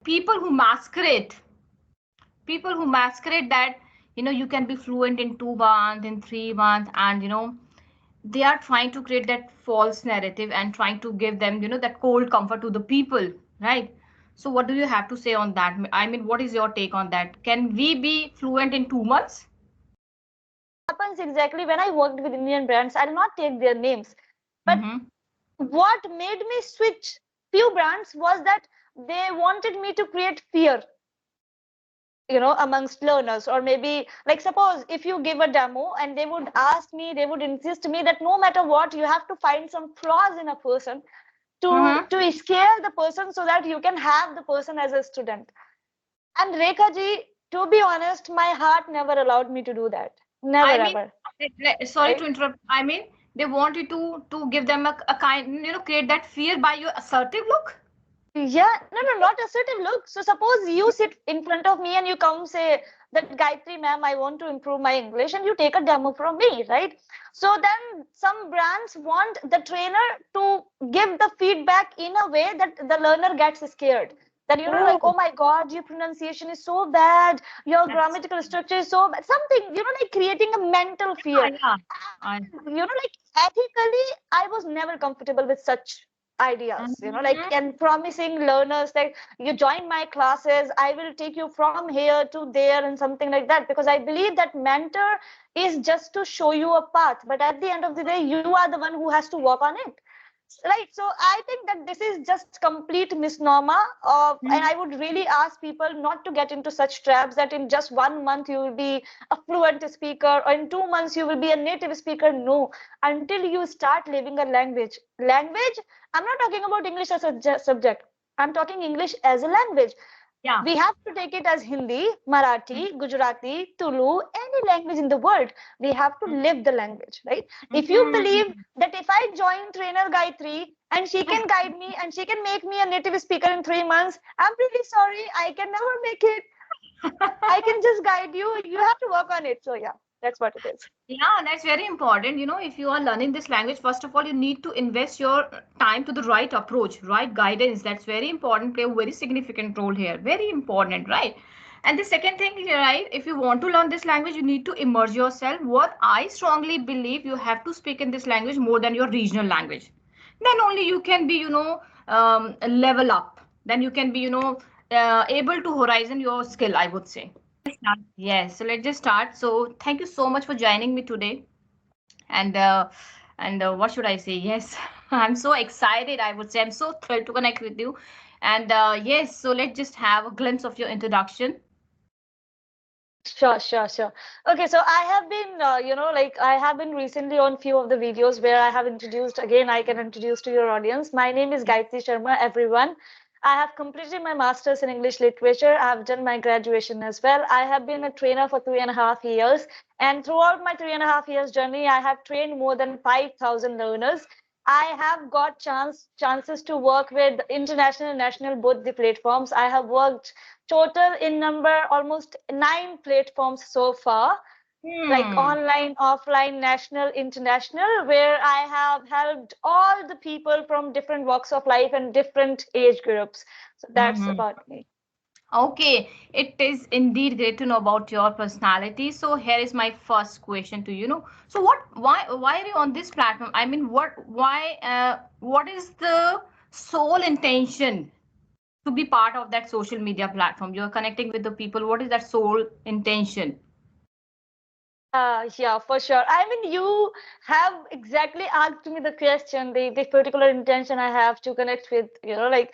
people who masquerade, that you can be fluent in 2 months, in 3 months, and they are trying to create that false narrative and trying to give them that cold comfort to the people, right? So what do you have to say on that? I mean, what is your take on that? Can we be fluent in 2 months? Happens exactly when I worked with Indian brands. I'll not take their names, but Mm-hmm. what made me switch few brands was that they wanted me to create fear, amongst learners. Or maybe, like, suppose if you give a demo and they would ask me, they would insist me that no matter what, you have to find some flaws in a person to Mm-hmm. scare the person so that you can have the person as a student. And Rekha ji, to be honest, my heart never allowed me to do that. Never I mean, ever. sorry to Right? interrupt. I mean, they want you to give them a kind, create that fear by your assertive look. Yeah, no, no, not assertive. Look, so suppose you sit in front of me and you come say that Gayatri ma'am, I want to improve my English, and you take a demo from me, right? So then some brands want the trainer to give the feedback in a way that the learner gets scared. That, Oh, like, oh my God, your pronunciation is so bad, your that's grammatical structure is so bad. Something, like creating a mental fear. yeah. I, Like ethically, I was never comfortable with such ideas, like, Mhm. and promising learners that you join my classes, I will take you from here to there and something like that, because I believe that mentor is just to show you a path, but at the end of the day, you are the one who has to work on it. Right. So I think that this is just complete misnomer of, and I would really ask people not to get into such traps that in just 1 month you will be a fluent speaker, or in 2 months you will be a native speaker. No, until you start living a language. Language, I'm not talking about English as a subject. I'm talking English as a language. Yeah. We have to take it as Hindi, Marathi, Gujarati, Tulu, any language in the world. We have to live the language, right? If you believe Mhm. that if I join trainer Gayatri and she can guide me and she can make me a native speaker in 3 months, I'm really sorry, I can never make it. I can just guide you. You have to work on it. So yeah, that's what it is. Yeah, that's very important. If you are learning this language, first of all, you need to invest your time to the right approach, right guidance. That's very important, play a very significant role here. Very important, right? And the second thing, right, if you want to learn this language, you need to immerse yourself. What I strongly believe, you have to speak in this language more than your regional language. Then only you can be, level up. Then you can be, able to horizon your skill, I would say. Yes, so let's just start. So thank you so much for joining me today. And what should I say? Yes, I'm so excited. I would say I'm so thrilled to connect with you. And yes, so let's just have a glimpse of your introduction. Sure, sure, sure. Okay, so I have been, like I have been recently on few of the videos where I have introduced, again, I can introduce to your audience. My name is Gayatri Sharma, everyone. I have completed my master's in English literature. I have done my graduation as well. I have been a trainer for 3.5 years. And throughout my 3.5 years journey, I have trained more than 5,000 learners. I have got chances to work with international and national both the platforms. I have worked total in number almost 9 platforms so far, like Hmm. online, offline, national, international, where I have helped all the people from different walks of life and different age groups. So that's Mm-hmm. about me. Okay, it is indeed great to know about your personality. So here is my first question to you. So why are you on this platform? I mean, what is the sole intention to be part of that social media platform? You're connecting with the people. What is that sole intention? Yeah, for sure. I mean, you have exactly asked me the question, the particular intention I have to connect with, like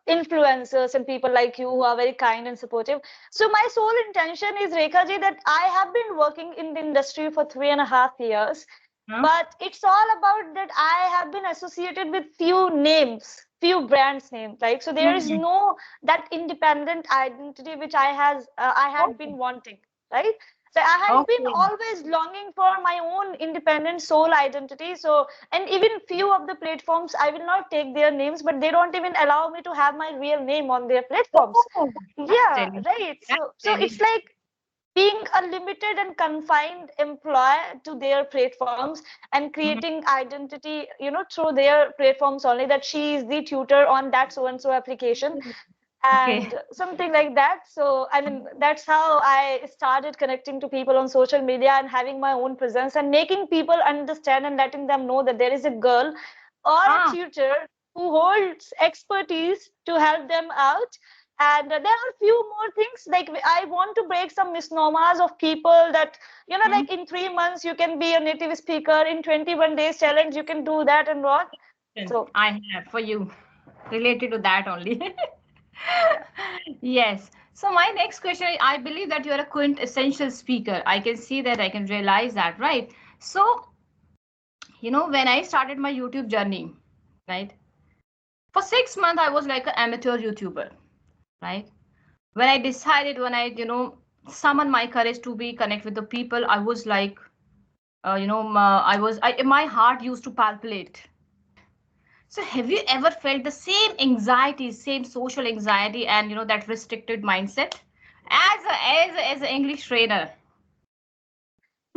influencers and people like you who are very kind and supportive. So my sole intention is, Rekha ji, that I have been working in the industry for 3.5 years, Huh? but it's all about that I have been associated with few names, few brands names, like, so there is Hmm. no that independent identity which I had Okay. been wanting, right? So I had been Okay. always longing for my own independent soul identity. So, and even few of the platforms, I will not take their names, but they don't even allow me to have my real name on their platforms. Oh, that's Yeah, really, right. that's So it's really. like being a limited and confined employee to their platforms and Mhm. creating identity, through their platforms only, that she is the tutor on that so and so application. Okay. and something like that. So, I mean, that's how I started connecting to people on social media and having my own presence and making people understand and letting them know that there is a girl or a Ah. tutor who holds expertise to help them out. And there are a few more things like I want to break some misnomers of people that, Hmm. like in 3 months you can be a native speaker, in 21 days challenge you can do that and what. So, I have for you related to that only. yeah. Yes. So my next question, I believe that you are a quintessential speaker. I can see that, I can realize that, right? So, when I started my YouTube journey, right? For 6 months, I was like an amateur YouTuber, right? When I, summoned my courage to be connect with the people, I was like, my heart used to palpitate. So have you ever felt the same anxiety, same social anxiety, and that restricted mindset as an English trainer?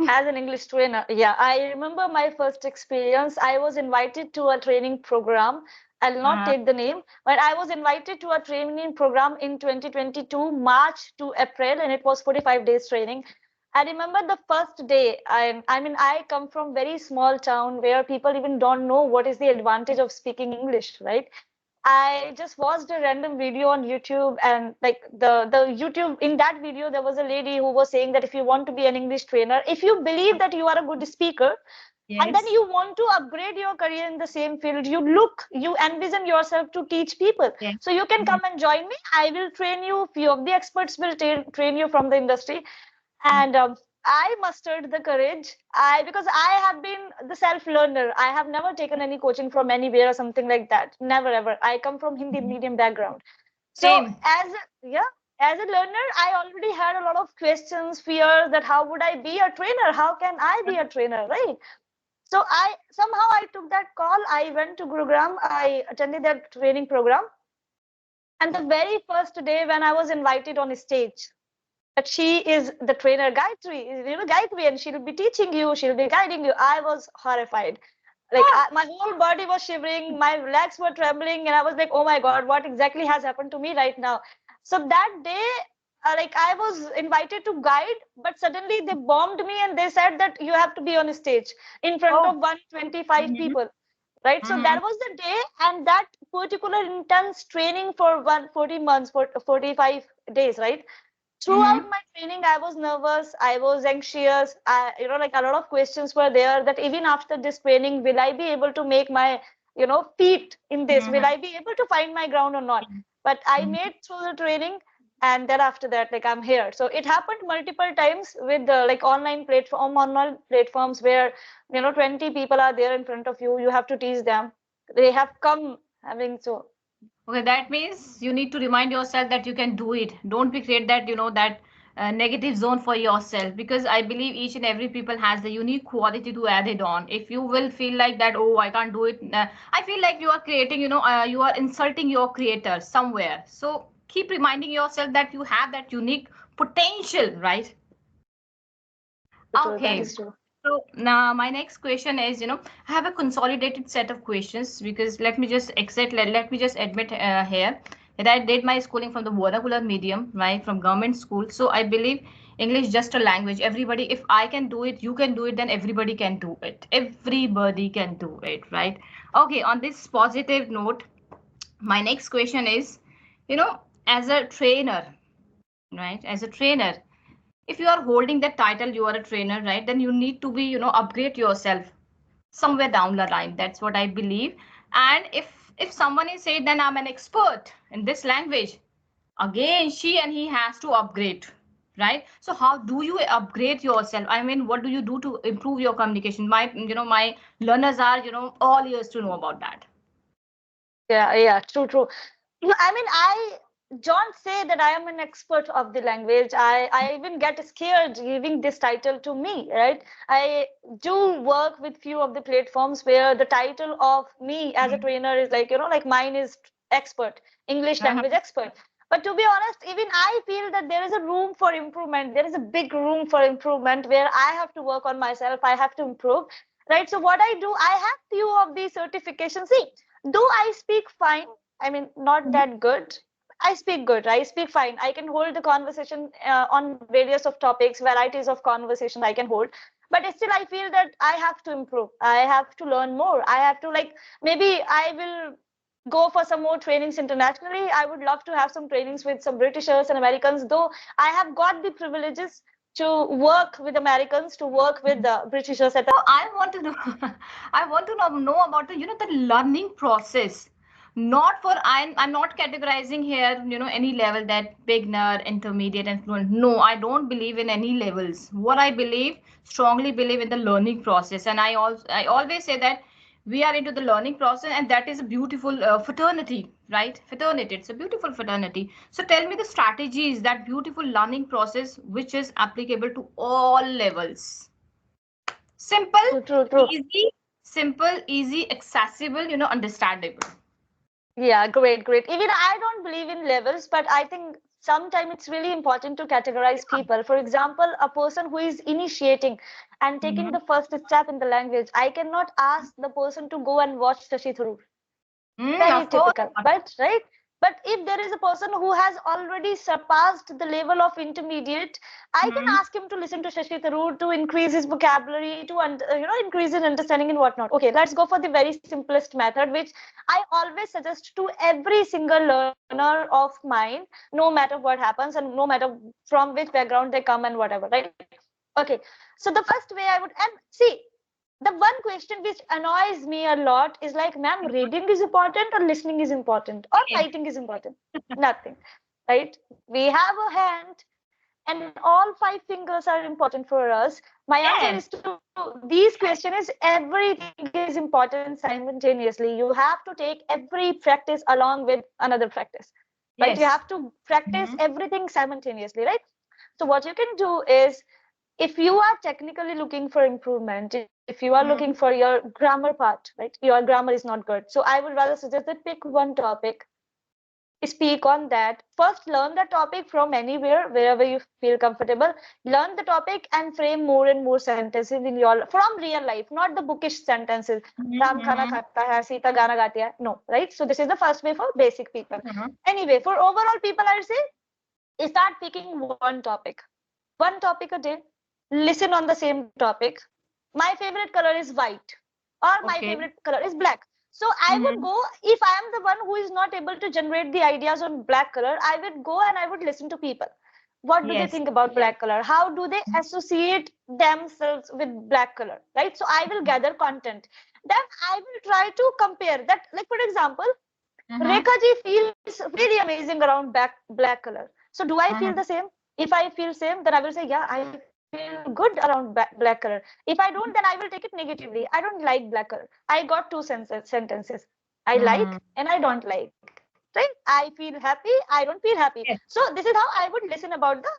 As an English trainer, yeah, I remember my first experience. I was invited to a training program. I'll not Uh, take the name, but I was invited to a training program in 2022, March to April, and it was 45 days training. I remember the first day. I mean, I come from very small town where people even don't know what is the advantage of speaking English, right? I just watched a random video on YouTube, and like the YouTube, in that video there was a lady who was saying that if you want to be an English trainer, if you believe that you are a good speaker and then yes. you want to upgrade your career in the same field, you envision yourself to teach people. Yes. So you can Yes. come and join me. I will train you. Few of the experts will train you from the industry. And I mustered the courage. Because I have been the self learner. I have never taken any coaching from anywhere or something like that. Never ever. I come from Hindi Mhm. medium background. So Same. as a learner, I already had a lot of questions, fears that how would I be a trainer? How can I be a trainer, right? So I took that call. I went to Gurugram. I attended that training program. And the very first day when I was invited on stage, that she is the trainer Gayatri, Gayatri, and she'll be teaching you, she'll be guiding you. I was horrified. Like Ah, my whole body was shivering, my legs were trembling, and I was like, oh my God, what exactly has happened to me right now? So that day, like I was invited to guide, but suddenly they bombed me and they said that you have to be on stage in front oh. of 125 Mm-hmm. people. Right, so Mm-hmm. that was the day, and that particular intense training for 140 months, for 45 days, right? Throughout Mm-hmm. my training I was nervous, I was anxious. Like a lot of questions were there, that even after this training, will I be able to make my feet in this, will I be able to find my ground or not? But I Mm-hmm. made through the training, and then after that, like, I'm here. So it happened multiple times with like online platforms where 20 people are there in front of you, you have to teach them. They have come having so. Okay, that means you need to remind yourself that you can do it. Don't be create that, that negative zone for yourself, because I believe each and every people has the unique quality to add it on. If you will feel like that, oh, I can't do it, I feel like you are creating, you are insulting your creator somewhere. So keep reminding yourself that you have that unique potential, right? True, that Okay. is true. So now my next question is, I have a consolidated set of questions, because let me just admit here that I did my schooling from the vernacular medium, right, from government school. So I believe English just a language. Everybody, if I can do it, you can do it, then everybody can do it. Everybody can do it, right? Okay, on this positive note, my next question is, as a trainer, right, as a trainer, if you are holding that title, you are a trainer, right, then you need to be, upgrade yourself somewhere down the line. That's what I believe. And if someone is saying then I'm an expert in this language, again she and he has to upgrade, right? So how do you upgrade yourself? I mean, what do you do to improve your communication? My learners are, all ears to know about that. Yeah, true, true. I mean, I don't say that I am an expert of the language. I even get scared giving this title to me, right? I do work with few of the platforms where the title of me as a trainer is like, like mine is expert, English Uh-huh. language expert. But to be honest, even I feel that there is a room for improvement. There is a big room for improvement where I have to work on myself. I have to improve, right? So what I do, I have few of these certifications. See, though I speak fine, I mean, not that good. I speak good. I speak fine. I can hold the conversation on various of topics, varieties of conversation I can hold. But still, I feel that I have to improve. I have to learn more. I have to maybe I will go for some more trainings internationally. I would love to have some trainings with some Britishers and Americans, though I have got the privileges to work with Americans, to work with the Britishers at I want to know, I want to know about the, the learning process. Not for, I'm not categorizing here, any level that beginner, intermediate, and fluent. No, I don't believe in any levels. What I believe, strongly believe in the learning process. And I always say that we are into the learning process, and that is a beautiful fraternity, right? Fraternity, it's a beautiful fraternity. So tell me the strategies, that beautiful learning process, which is applicable to all levels. Simple, true, true, true. easy, accessible, understandable. Yeah, great, great. Even I don't believe in levels, but I think sometimes it's really important to categorize people. For example, a person who is initiating and taking Mhm. the first step in the language, I cannot ask the person to go and watch Shashi Tharoor. Very Of course. typical, but right? But if there is a person who has already surpassed the level of intermediate, I can Mhm. ask him to listen to Shashi Tharoor to increase his vocabulary, to increase his understanding and whatnot. Okay, let's go for the very simplest method, which I always suggest to every single learner of mine, no matter what happens and no matter from which background they come and whatever, right? Okay, so the first way I would, and see, the one question which annoys me a lot is like, ma'am, reading is important or listening is important or Okay. writing is important? Nothing, right? We have a hand and all five fingers are important for us. My answer is Yes. to these questions is everything is important simultaneously. You have to take every practice along with another practice, right? You have Yes. to practice Mhm. everything simultaneously, right? So what you can do is, if you are technically looking for improvement, if you are looking for Mhm. your grammar part, right, your grammar is not good, so I would rather suggest that pick one topic, speak on that first, learn the topic from anywhere wherever you feel comfortable, learn the topic and frame more and more sentences in your from real life, not the bookish sentences. Ram khana Mhm. khata hai, Sita gana gati hai. No, right? So this is the first way for basic people. Mhm. Anyway, for overall people, I would say start picking one topic a day, listen on the same topic. My favorite color is white, or my Okay. favorite color is black. So I would Mhm. go, if I am the one who is not able to generate the ideas on black color, I would go and I would listen to people. What do they Yes. think about black color? How do they associate themselves with black color? Right? So I will gather content. Then I will try to compare that. Like, for example, Mhm. Rekha ji feels very amazing around black color. So do I feel the Mhm. same? If I feel same, then I will say, yeah, I feel good around black color. If I don't, then I will take it negatively. I don't like black color. I got two sentences. I like Mhm. and I don't like. Right? I feel happy. I don't feel happy. Yes. So this is how I would listen about the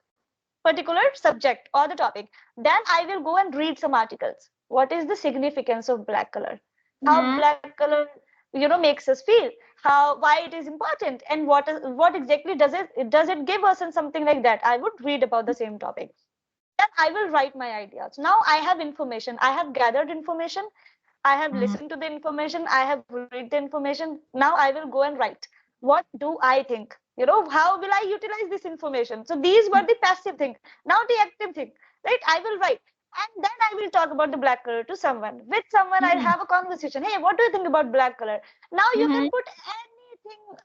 particular subject or the topic. Then I will go and read some articles. What is the significance of black color? How Mhm. black color, makes us feel? How, why it is important, and what exactly does it give us, and something like that. I would read about the same topic. Then I will write my ideas. Now I have information. I have gathered information. I have Mhm. listened to the information. I have read the information. Now I will go and write. What do I think? How will I utilize this information? So these were the passive thing. Now the active thing, right? I will write. And then I will talk about the black color to someone. With someone, I'll Mhm. have a conversation. Hey, what do you think about black color? Now you can Mhm. put anything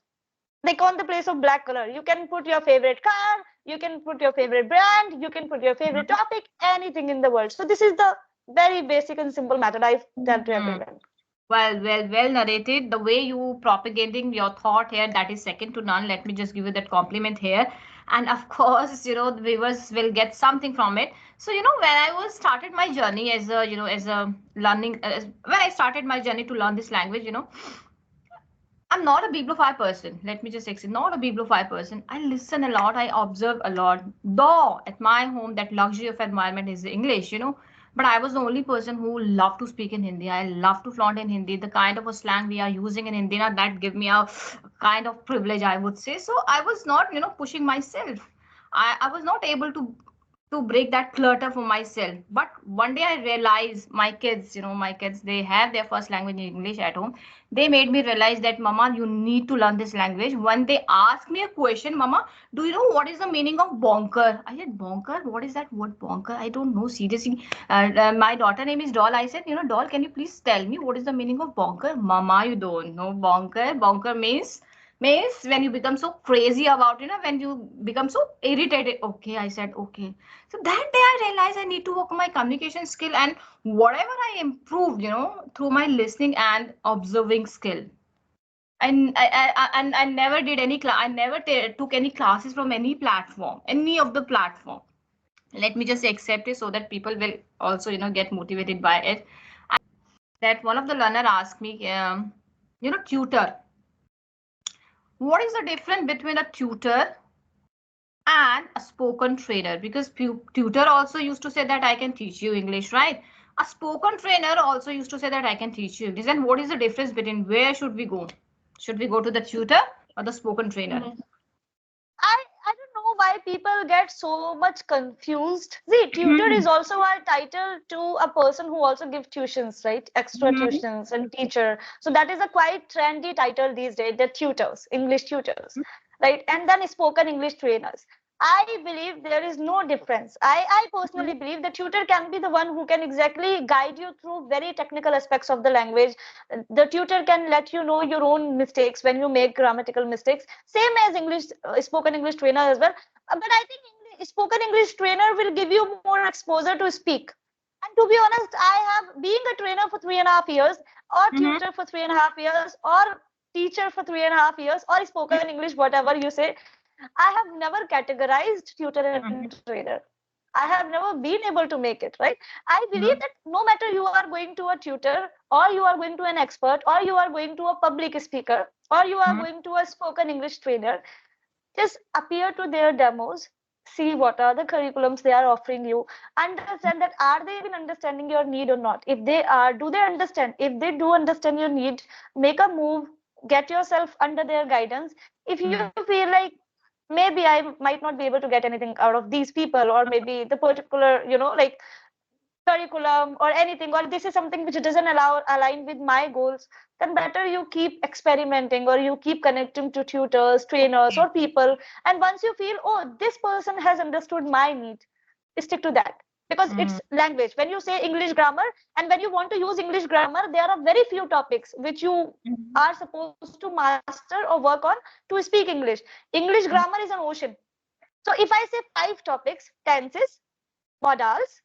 like on the place of black color. You can put your favorite car, you can put your favorite brand, you can put your favorite topic, anything in the world. So this is the very basic and simple method I tell to Mhm. everyone. Well narrated. The way you propagating your thought here, that is second to none. Let me just give you that compliment here. And of course, the viewers will get something from it. So, when I was started my journey as a, as a learning, when I started my journey to learn this language, I'm not a bibliofile person. Let me just explain. Not a bibliofile person. I listen a lot. I observe a lot. Though at my home, that luxury of environment is English, But I was the only person who loved to speak in Hindi. I love to flaunt in Hindi. The kind of a slang we are using in Hindi, now that give me a kind of privilege, I would say. So I was not, pushing myself. I was not able to to break that clutter for myself. But one day I realized my kids, my kids, they have their first language in English at home. They made me realize that, Mama, you need to learn this language. When they asked me a question, Mama, do you know what is the meaning of bonker? I said, bonker? What is that word bonker? I don't know. Seriously. My daughter name is Doll. I said, Doll, can you please tell me what is the meaning of bonker? Mama, you don't know bonker. Bonker means when you become so crazy about, when you become so irritated. Okay, I said, okay. So that day I realized I need to work on my communication skill, and whatever I improved, through my listening and observing skill. And I never did any I never took any classes from any platform, any of the platform. Let me just accept it so that people will also, get motivated by it. That one of the learner asked me, tutor. What is the difference between a tutor and a spoken trainer? Because tutor also used to say that I can teach you English, right? A spoken trainer also used to say that I can teach you English. And what is the difference between, where should we go? Should we go to the tutor or the spoken trainer? Mhm. I don't know why people get so much confused. See, tutor is also a title to a person who also gives tuitions, right? Extra tuitions and teacher. So that is a quite trendy title these days, the tutors, English tutors, right? And then spoken English trainers. I believe there is no difference. I personally believe the tutor can be the one who can exactly guide you through very technical aspects of the language. The tutor can let you know your own mistakes when you make grammatical mistakes, same as English spoken English trainer as well. But I think spoken English trainer will give you more exposure to speak. And to be honest, I have being a trainer for 3.5 years, or Mm-hmm. tutor for 3.5 years, or teacher for 3.5 years, or spoken English, whatever you say. I have never categorized tutor and trainer. I have never been able to make it, right? I believe that no matter you are going to a tutor, or you are going to an expert, or you are going to a public speaker, or you are going to a spoken English trainer, just appear to their demos, see what are the curriculums they are offering you, understand that are they even understanding your need or not. If they are, do they understand? If they do understand your need, make a move, get yourself under their guidance. If you feel like maybe I might not be able to get anything out of these people, or maybe the particular, like curriculum or anything, or this is something which doesn't allow align with my goals, then better you keep experimenting, or you keep connecting to tutors, trainers, or people. And once you feel, oh, this person has understood my need, stick to that. Because it's language. When you say English grammar, and when you want to use English grammar, there are very few topics which you are supposed to master or work on to speak English. English grammar is an ocean. So if I say 5 topics: tenses, modals,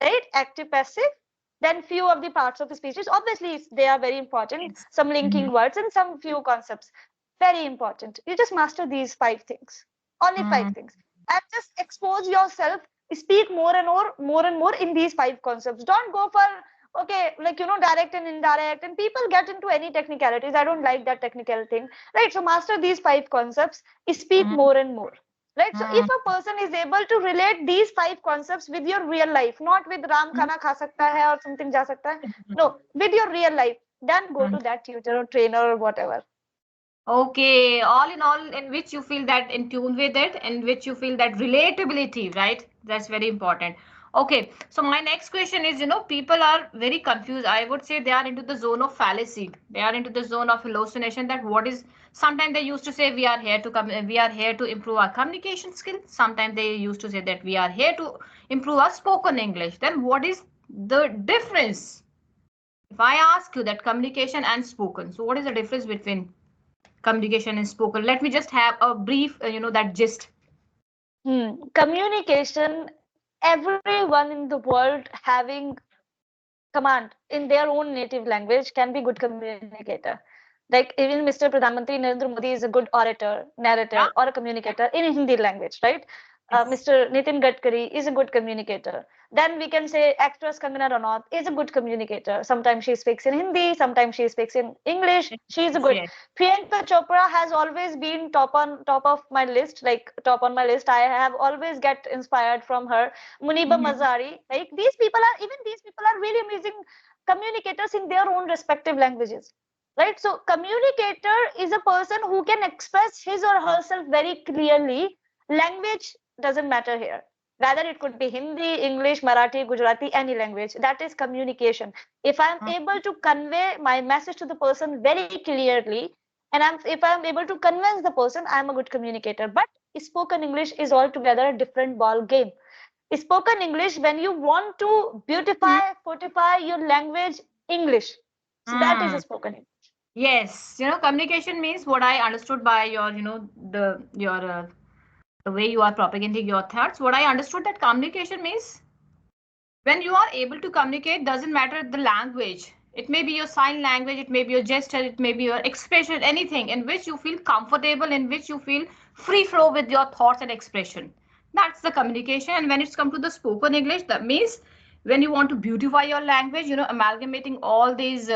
right, active, passive, then few of the parts of the speeches, obviously they are very important, some linking words and some few concepts, very important. You just master these 5 things, only 5 things, and just expose yourself, speak more and more in these 5 concepts. Don't go for, okay, like, direct and indirect, and people get into any technicalities. I don't like that technical thing, right? So master these 5 concepts, speak more and more. Right. So if a person is able to relate these 5 concepts with your real life, not with Ram khana kha sakta hai or something ja sakta hai, no, with your real life, then go to that tutor or trainer or whatever. Okay, all in all, in which you feel that in tune with it, in which you feel that relatability, right? That's very important. Okay, so my next question is, people are very confused. I would say they are into the zone of fallacy. They are into the zone of hallucination. That what is, sometimes they used to say we are here to come, we are here to improve our communication skills. Sometimes they used to say that we are here to improve our spoken English. Then what is the difference? If I ask you that communication and spoken, so what is the difference between communication and spoken? Let me just have a brief, that gist. Communication, everyone in the world having command in their own native language can be good communicator. Like even Mr. Pradhan Mantri Narendra Modi is a good orator, Yeah. narrator, or a communicator in Hindi language, right? Yes. Mr. Nitin Gadkari is a good communicator. Then we can say actress Kangana Ranaut is a good communicator. Sometimes she speaks in Hindi, sometimes she speaks in English. She is a Yes. good. Yes. Priyanka Chopra has always been top of my list, like top on my list. I have always get inspired from her. Muniba Mazari, like these people are really amazing communicators in their own respective languages, right? So communicator is a person who can express his or herself very clearly. Language doesn't matter here, Rather, it could be Hindi, English, Marathi, Gujarati, any language. That is communication. If I'm able to convey my message to the person very clearly, and if I'm able to convince the person, I'm a good communicator. But spoken English is altogether a different ball game. Spoken English, when you want to beautify, fortify your language, English. So that is a Mm. spoken English. Yes, communication means what I understood by your, the way you are propagating your thoughts. What I understood that communication means when you are able to communicate, doesn't matter the language. It may be your sign language, it may be your gesture, it may be your expression, anything in which you feel comfortable, in which you feel free flow with your thoughts and expression. That's the communication. And when it's come to the spoken English, that means when you want to beautify your language, amalgamating all these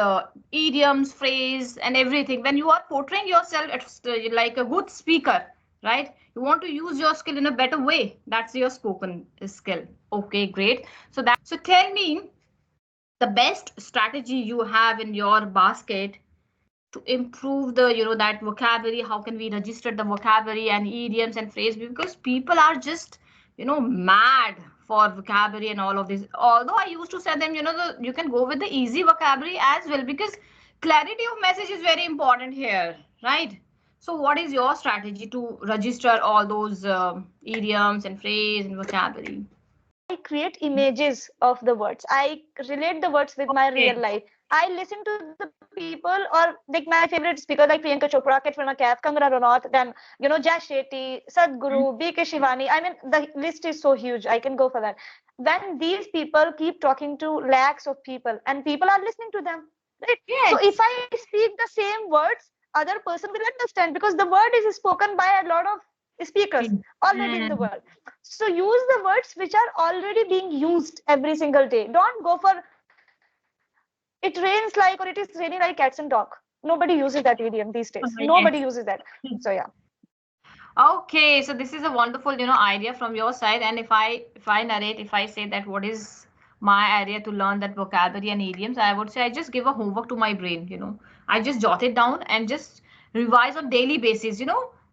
idioms, phrase, and everything. When you are portraying yourself as like a good speaker, right? You want to use your skill in a better way. That's your spoken skill. Okay, great. So tell me the best strategy you have in your basket to improve the that vocabulary. How can we register the vocabulary and idioms and phrase, because people are just mad for vocabulary and all of this. Although I used to say them, you can go with the easy vocabulary as well, because clarity of message is very important here, right? So what is your strategy to register all those idioms and phrase and vocabulary? I create images of the words. I relate the words with my real Okay. life. I listen to the people, or like my favorite speaker like Priyanka Chopra, Katrina Kaif, Kangana Ranaut, then Jai Shetty, Sadhguru, B.K. Shivani. I mean, the list is so huge. I can go for that. When these people keep talking to lakhs of people, and people are listening to them, right? So if Yes. I speak the same words, other person will understand, because the word is spoken by a lot of speakers already in the Mm. world. So use the words which are already being used every single day. Don't go for it rains like, or it is raining like cats and dog. Nobody uses that idiom these days. Nobody Yes. uses that. So yeah. Okay, so this is a wonderful, idea from your side. And if I narrate, if I say that what is my area to learn that vocabulary and idioms, I would say I just give a homework to my brain. I just jot it down and just revise on daily basis,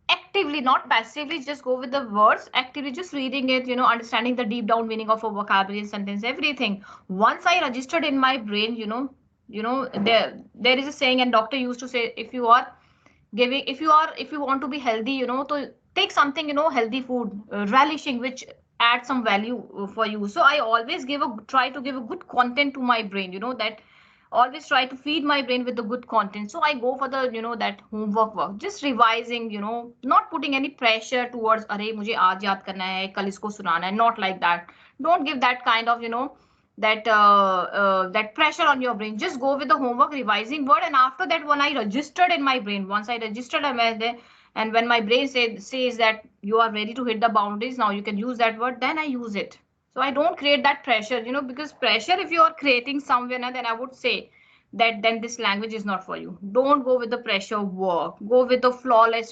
actively, not passively, just go with the words, actively just reading it, understanding the deep down meaning of a vocabulary sentence, everything. Once I registered in my brain, there is a saying, and doctor used to say, if you are giving if you want to be healthy, to take something, healthy food, relishing, which adds some value for you. So I always try to give a good content to my brain, that always try to feed my brain with the good content. So I go for the that homework work, just revising, not putting any pressure towards अरे मुझे आज याद करना है कल इसको सुनाना है, not like that. Don't give that kind of that pressure on your brain. Just go with the homework revising word, and after that, when I registered in my brain, once I registered, and when my brain says that you are ready to hit the boundaries, now you can use that word, then I use it. So I don't create that pressure, because pressure, if you are creating somewhere, then I would say that then this language is not for you. Don't go with the pressure work. Go with the flawless,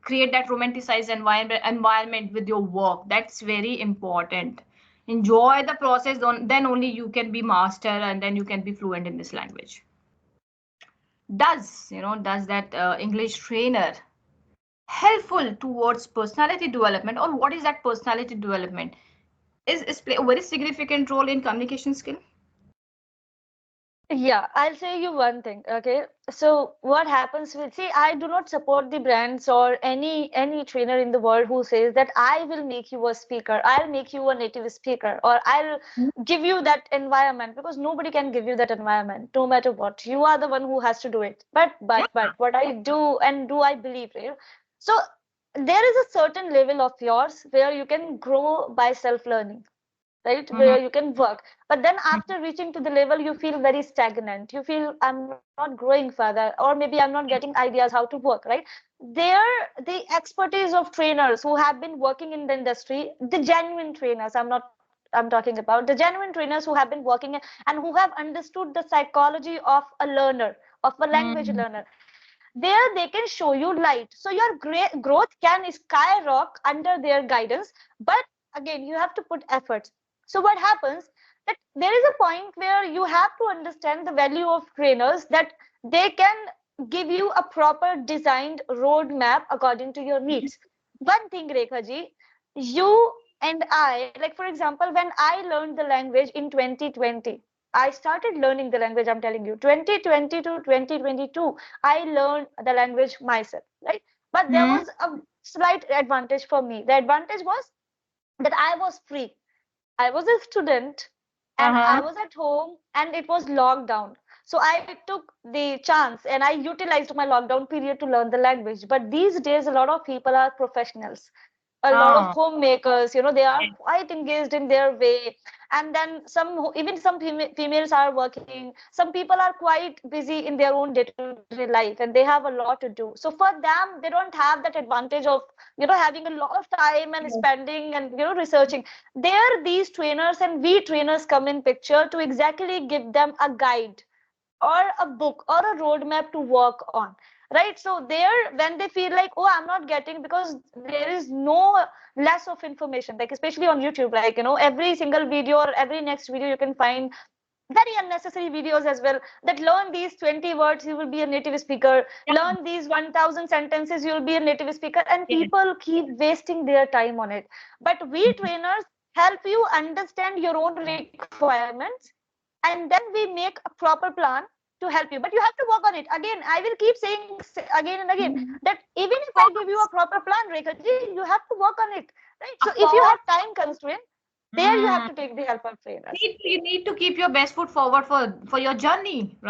create that romanticized environment with your work. That's very important. Enjoy the process, then only you can be master, and then you can be fluent in this language. Does that English trainer helpful towards personality development, or what is that personality development? Is play a very significant role in communication skill? Yeah, I'll say you one thing, okay? So what happens with, see, I do not support the brands or any trainer in the world who says that I will make you a speaker, I'll make you a native speaker, or I'll give you that environment, because nobody can give you that environment, no matter what. You are the one who has to do it. But Yeah. what I do and do I believe, right? So there is a certain level of yours where you can grow by self-learning, right? Mhm. Where you can work. But then after reaching to the level, you feel very stagnant. You feel I'm not growing further, or maybe I'm not getting ideas how to work, right? There, the expertise of trainers who have been working in the industry, the genuine trainers, I'm talking about the genuine trainers who have been working and who have understood the psychology of a learner, of a language Mhm. learner. There they can show you light, so your growth can skyrocket under their guidance. But again, you have to put efforts. So what happens, that there is a point where you have to understand the value of trainers, that they can give you a proper designed roadmap according to your needs. One thing, Rekha ji, you And I, like for example, when I learned the language in 2020, I started learning the language, I'm telling you, 2020 to 2022, I learned the language myself, right? But there Hmm. was a slight advantage for me. The advantage was that I was free. I was a student and I Uh-huh. was at home and it was lockdown. So I took the chance and I utilized my lockdown period to learn the language. But these days, a lot of people are professionals, a lot of Oh. homemakers, they are Yes. quite engaged in their way. And then even some females are working. Some people are quite busy in their own day-to-day life and they have a lot to do. So for them, they don't have that advantage of, having a lot of time and Yes. spending and, researching. There, these trainers and we trainers come in picture to exactly give them a guide or a book or a roadmap to work on, right? So there, when they feel like, oh, I'm not getting, because there is no less of information, like especially on YouTube, like, every single video or every next video you can find very unnecessary videos as well, that learn these 20 words, you will be a native speaker, Yeah. learn these 1000 sentences, you'll be a native speaker, and Yes. people keep wasting their time on it. But we trainers help you understand your own requirements, and then we make a proper plan to help you. But you have to work on it. Again, I will keep saying again and again Mhm. that even if I give you a Course. proper plan, Rekha ji, you have to work on it, right? So Of if you have course. time constraint, there you have Mm. to take the help of trainers. You need to keep your best foot forward for your journey,